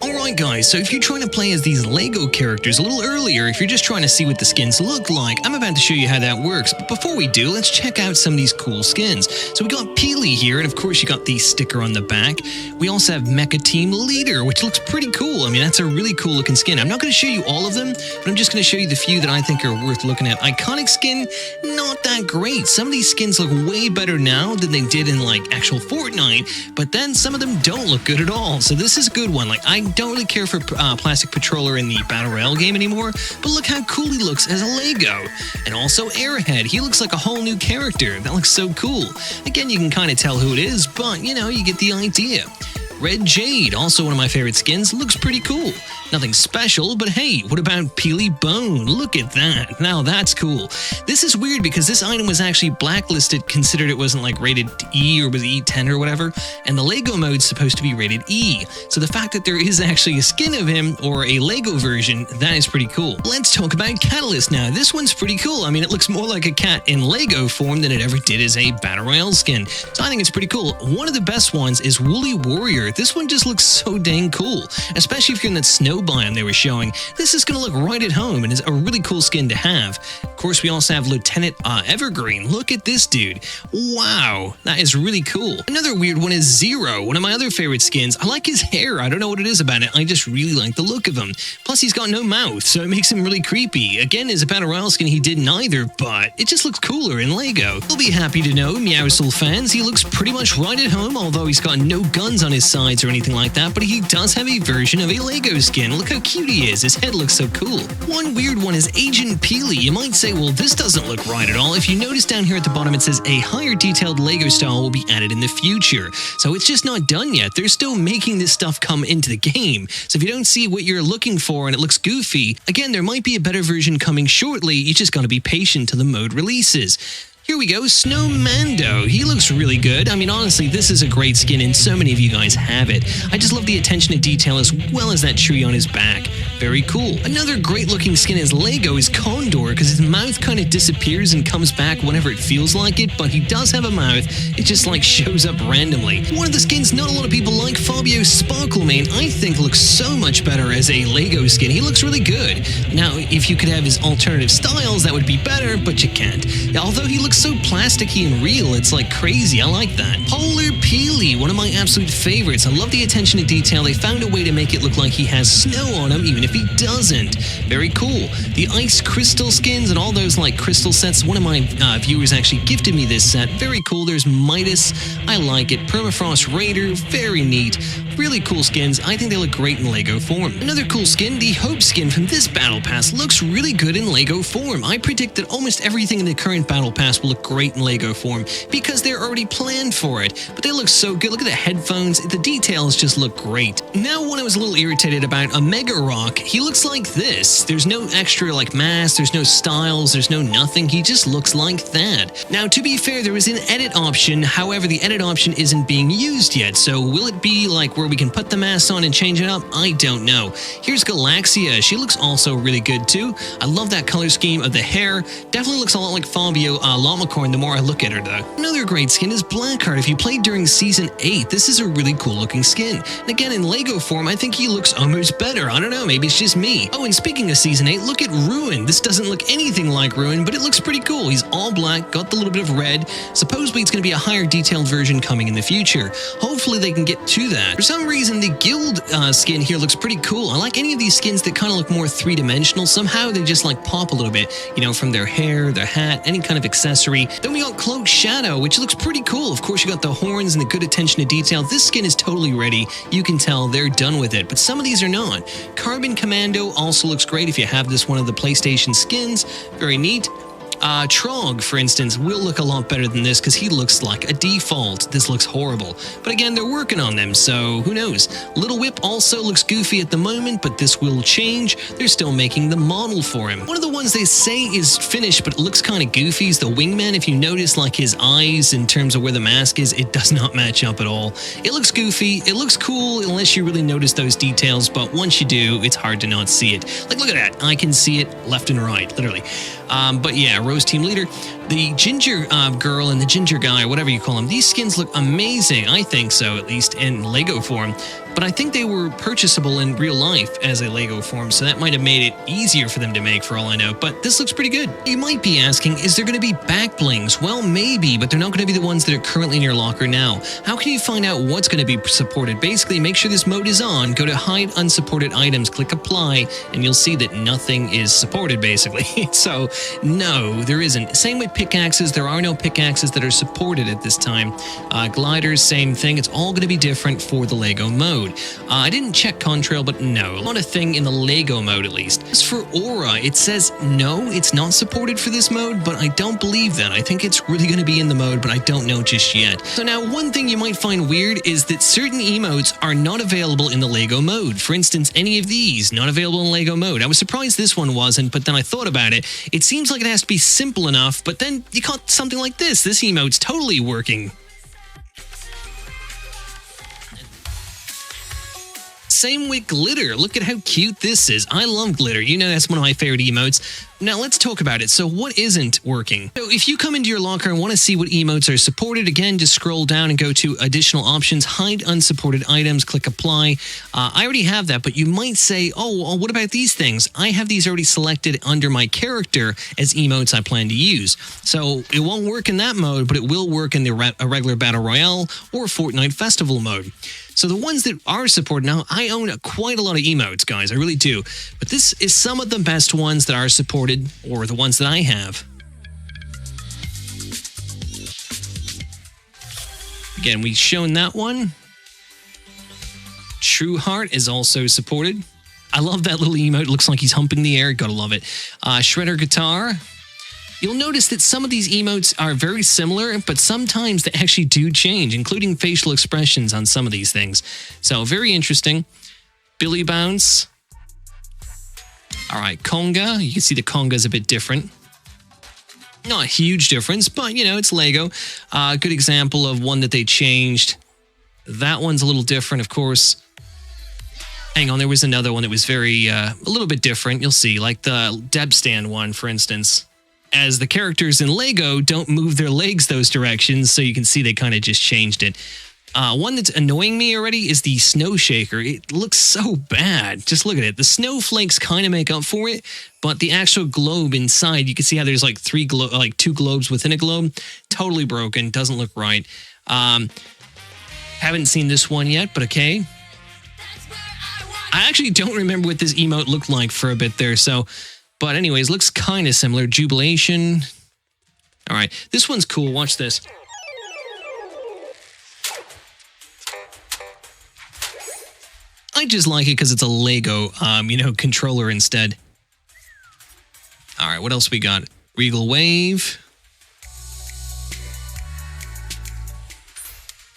Alright guys, so if you're trying to play as these Lego characters a little earlier, if you're just trying to see what the skins look like, I'm about to show you how that works. But before we do, let's check out some of these cool skins. So we got Peely here, and of course you got the sticker on the back. We also have Mecha Team Leader, which looks pretty cool. I mean, that's a really cool looking skin. I'm not going to show you all of them, but I'm just going to show you the few that I think are worth looking at. Iconic skin, not that great. Some of these skins look way better now than they did in like actual Fortnite, but then some of them don't look good at all. So this is a good one. Like, I don't really care for Plastic Patroller in the Battle Royale game anymore, but look how cool he looks as a Lego. And also Airhead, he looks like a whole new character. That looks so cool. Again, you can kind of tell who it is, but you know, you get the idea. Red Jade, also one of my favorite skins, looks pretty cool. Nothing special, but hey, what about Peely Bone? Look at that. Now that's cool. This is weird because this item was actually blacklisted, considered it wasn't like rated E or was E10 or whatever, and the Lego mode's supposed to be rated E. So the fact that there is actually a skin of him, or a Lego version, that is pretty cool. Let's talk about Catalyst now. This one's pretty cool. I mean, it looks more like a cat in Lego form than it ever did as a Battle Royale skin. So I think it's pretty cool. One of the best ones is Woolly Warrior. This one just looks so dang cool, especially if you're in that snow biome they were showing. This is going to look right at home and is a really cool skin to have. Of course, we also have Lieutenant Evergreen. Look at this dude. Wow, that is really cool. Another weird one is Zero, one of my other favorite skins. I like his hair. I don't know what it is about it. I just really like the look of him. Plus, he's got no mouth, so it makes him really creepy. Again, as a Battle Royale skin, he didn't either, but it just looks cooler in Lego. You'll be happy to know, Meowscles fans, he looks pretty much right at home, although he's got no guns on his sides or anything like that, but he does have a version of a Lego skin. Look how cute he is. His head looks so cool. One weird one is Agent Peely. You might say, well, this doesn't look right at all. If you notice down here at the bottom, it says a higher detailed Lego style will be added in the future. So it's just not done yet. They're still making this stuff come into the game. So if you don't see what you're looking for and it looks goofy, again, there might be a better version coming shortly. You just got to be patient till the mode releases. Here we go, Snowmando. He looks really good. I mean, honestly, this is a great skin and so many of you guys have it. I just love the attention to detail as well as that tree on his back. Very cool. Another great looking skin as Lego is Condor, because his mouth kind of disappears and comes back whenever it feels like it, but he does have a mouth. It just like shows up randomly. One of the skins not a lot of people like, Fabio Sparklemane, I think looks so much better as a Lego skin. He looks really good. Now, if you could have his alternative styles, that would be better, but you can't. Although he looks so plasticky and real, it's like crazy. I like that. Polar Peely, one of my absolute favorites. I love the attention to detail. They found a way to make it look like he has snow on him, even if he doesn't. Very cool. The ice crystal skins and all those like crystal sets. One of my viewers actually gifted me this set. Very cool. There's Midas. I like it. Permafrost Raider. Very neat. Really cool skins. I think they look great in Lego form. Another cool skin, the Hope skin from this Battle Pass, looks really good in Lego form. I predict that almost everything in the current Battle Pass will look great in Lego form because they're already planned for it. But they look so good. Look at the headphones. The details just look great. Now, when I was a little irritated about a Mega Rock, he looks like this. There's no extra like mask, there's no styles, there's no nothing. He just looks like that. Now, to be fair, there is an edit option. However, the edit option isn't being used yet. So will it be like where we can put the mask on and change it up? I don't know. Here's Galaxia. She looks also really good too. I love that color scheme of the hair. Definitely looks a lot like Fabio Llamacorn the more I look at her though. Another great skin is Blackheart. If you played during Season 8, this is a really cool looking skin. And again, in Lego form, I think he looks almost better. I don't know, maybe it's just me. Oh, and speaking of Season 8, look at Ruin. This doesn't look anything like Ruin, but it looks pretty cool. He's all black, got the little bit of red. Supposedly it's going to be a higher detailed version coming in the future. Hopefully they can get to that. For some reason, the Guild skin here looks pretty cool. I like any of these skins that kind of look more three-dimensional. Somehow they just like pop a little bit, you know, from their hair, their hat, any kind of accessory. Then we got Cloak Shadow, which looks pretty cool. Of course, you got the horns and the good attention to detail. This skin is totally ready. You can tell they're done with it, but some of these are not. Carbon Commando also looks great if you have this one of the PlayStation skins. Very neat. Trog, for instance, will look a lot better than this because he looks like a default. This looks horrible. But again, they're working on them, so who knows? Little Whip also looks goofy at the moment, but this will change. They're still making the model for him. One of the ones they say is finished, but it looks kind of goofy is the Wingman. If you notice, like his eyes in terms of where the mask is, it does not match up at all. It looks goofy. It looks cool unless you really notice those details, but once you do, it's hard to not see it. Like, look at that. I can see it left and right, literally. But yeah, Rose Team Leader, the ginger girl and the ginger guy, whatever you call them, these skins look amazing. I think so, at least in Lego form. but I think they were purchasable in real life as a Lego form, so that might have made it easier for them to make for all I know, but this looks pretty good. You might be asking, is there going to be back blings? Well, maybe, but they're not going to be the ones that are currently in your locker now. How can you find out what's going to be supported? Basically, make sure this mode is on, go to hide unsupported items, click apply, and you'll see that nothing is supported, basically. So, no, there isn't. Same with pickaxes, there are no pickaxes that are supported at this time. Gliders, same thing, it's all going to be different for the Lego mode. I didn't check Contrail, but no, not a thing in the Lego mode at least. As for Aura, it says no, it's not supported for this mode, but I don't believe that. I think it's really going to be in the mode, but I don't know just yet. So now, one thing you might find weird is that certain emotes are not available in the Lego mode. For instance, any of these, not available in Lego mode. I was surprised this one wasn't, but then I thought about it. It seems like it has to be simple enough, but then you got something like this. This emote's totally working. Same with glitter. Look at how cute this is. I love glitter. You know that's one of my favorite emotes. Now let's talk about it. So what isn't working? So if you come into your locker and want to see what emotes are supported, again, just scroll down and go to additional options, hide unsupported items, click apply. I already have that, but you might say, oh, well, what about these things? I have these already selected under my character as emotes I plan to use. So it won't work in that mode, but it will work in the regular Battle Royale or Fortnite Festival mode. So the ones that are supported now, I own quite a lot of emotes, guys. I really do. But this is some of the best ones that are supported, or the ones that I have. Again, we've shown that one. True Heart is also supported. I love that little emote. It looks like he's humping the air. Gotta love it. Shredder Guitar. You'll notice that some of these emotes are very similar, but sometimes they actually do change, including facial expressions on some of these things. So, very interesting. Billy Bounce. All right, Conga. You can see the Conga's a bit different. Not a huge difference, but, you know, it's Lego. Good example of one that they changed. That one's a little different, of course. Hang on, there was another one that was very, a little bit different. You'll see, like the Deb Stand one, for instance. As the characters in Lego don't move their legs those directions, so you can see they kind of just changed it. One that's annoying me already is the Snow Shaker. It looks so bad. Just look at it. The snowflakes kind of make up for it, but the actual globe inside, you can see how there's like two globes within a globe. Totally broken. Doesn't look right. Haven't seen this one yet, but okay. I actually don't remember what this emote looked like for a bit there, so... But anyways, looks kind of similar. Jubilation. All right, this one's cool. Watch this. I just like it because it's a Lego, controller instead. All right, what else we got? Regal Wave.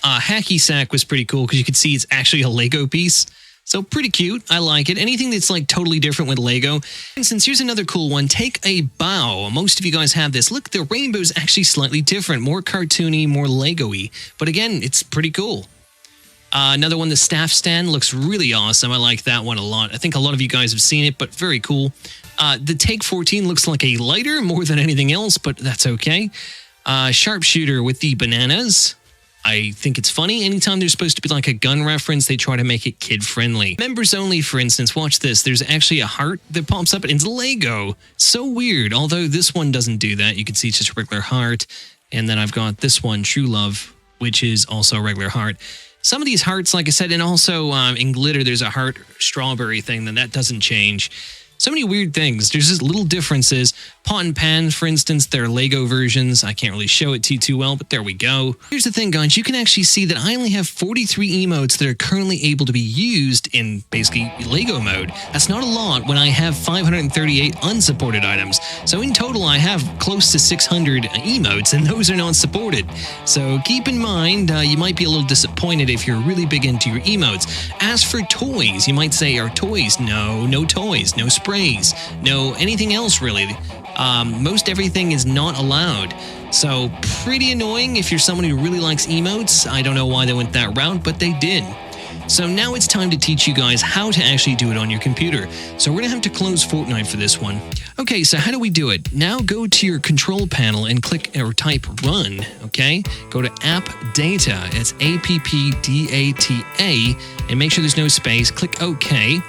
Hacky Sack was pretty cool because you could see it's actually a Lego piece. So pretty cute. I like it. Anything that's like totally different with Lego. For instance, here's another cool one. Take a bow. Most of you guys have this. Look, the rainbow's actually slightly different. More cartoony, more Lego-y. But again, it's pretty cool. Another one, the staff stand, looks really awesome. I like that one a lot. I think a lot of you guys have seen it, but very cool. The Take 14 looks like a lighter more than anything else, but that's okay. Sharpshooter with the bananas. I think it's funny. Anytime there's supposed to be like a gun reference, they try to make it kid-friendly. Members only, for instance, watch this. There's actually a heart that pops up. It's Lego. So weird. Although this one doesn't do that. You can see it's just a regular heart. And then I've got this one, True Love, which is also a regular heart. Some of these hearts, like I said, and also in glitter, there's a heart strawberry thing, then that doesn't change. So many weird things. There's just little differences. Pot and Pan, for instance, they're Lego versions. I can't really show it to you too well, but there we go. Here's the thing, guys. You can actually see that I only have 43 emotes that are currently able to be used in basically Lego mode. That's not a lot when I have 538 unsupported items. So in total, I have close to 600 emotes, and those are not supported. So keep in mind, you might be a little disappointed if you're really big into your emotes. As for toys, you might say, are toys? No toys, no sprays, no anything else really. Most everything is not allowed. So pretty annoying if you're someone who really likes emotes. I don't know why they went that route, but they did. So now it's time to teach you guys how to actually do it on your computer. So we're going to have to close Fortnite for this one. Okay, so how do we do it? Now go to your control panel and click or type run, okay? Go to app data, it's APPDATA, and make sure there's no space. Click OK.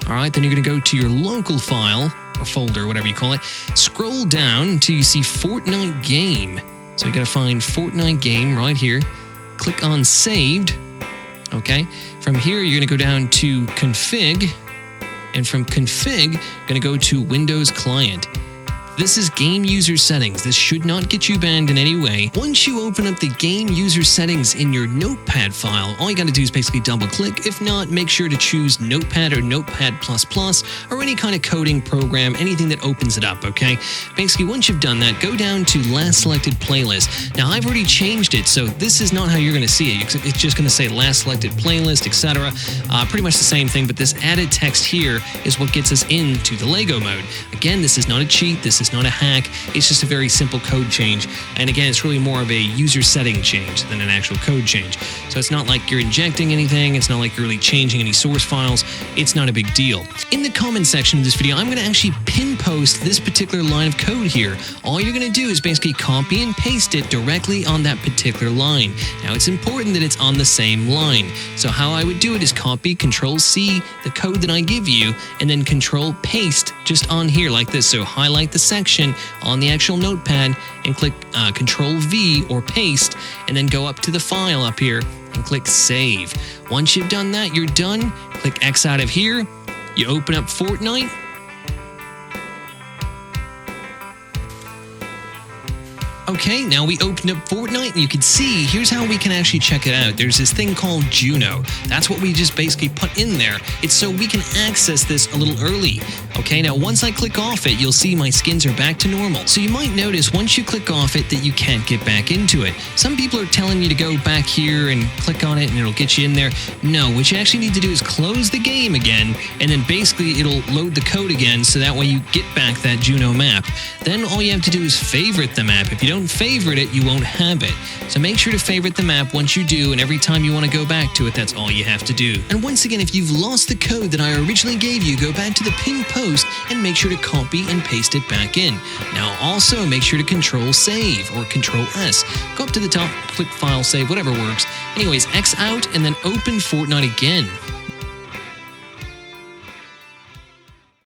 All right, then you're going to go to your local file, or folder, whatever you call it. Scroll down until you see Fortnite game. So you got to find Fortnite game right here. Click on saved. Okay, from here, you're going to go down to config, and from config, you're going to go to Windows Client. This is game user settings. This should not get you banned in any way. Once you open up the game user settings in your Notepad file, all you got to do is basically double click. If not, make sure to choose Notepad or Notepad++ or any kind of coding program, anything that opens it up, okay? Basically, once you've done that, go down to last selected playlist. Now, I've already changed it, so this is not how you're going to see it. It's just going to say last selected playlist, etc. Pretty much the same thing, but this added text here is what gets us into the Lego mode. Again, this is not a cheat. This is not a hack. It's just a very simple code change. And again, it's really more of a user setting change than an actual code change. So it's not like you're injecting anything. It's not like you're really changing any source files. It's not a big deal. In the comment section of this video, I'm going to actually pin post this particular line of code here. All you're going to do is basically copy and paste it directly on that particular line. Now, it's important that it's on the same line. So how I would do it is copy, Control-C, the code that I give you, and then Control-Paste just on here like this. So highlight the section on the actual notepad and click Control-V or paste, and then go up to the file up here and click save. Once you've done that, you're done. Click X out of here. You open up Fortnite. Okay, now we opened up Fortnite, and you can see, here's how we can actually check it out. There's this thing called Juno. That's what we just basically put in there. It's so we can access this a little early. Okay, now once I click off it, you'll see my skins are back to normal. So you might notice once you click off it that you can't get back into it. Some people are telling you to go back here and click on it and it'll get you in there. No, what you actually need to do is close the game again, and then basically it'll load the code again, so that way you get back that Juno map. Then all you have to do is favorite the map. If you don't favorite it, you won't have it. So make sure to favorite the map once you do, and every time you want to go back to it, that's all you have to do. And once again, if you've lost the code that I originally gave you, go back to the pinned post and make sure to copy and paste it back in. Now also make sure to Control-Save or Control-S. Go up to the top, click File Save, whatever works. Anyways, X out and then open Fortnite again.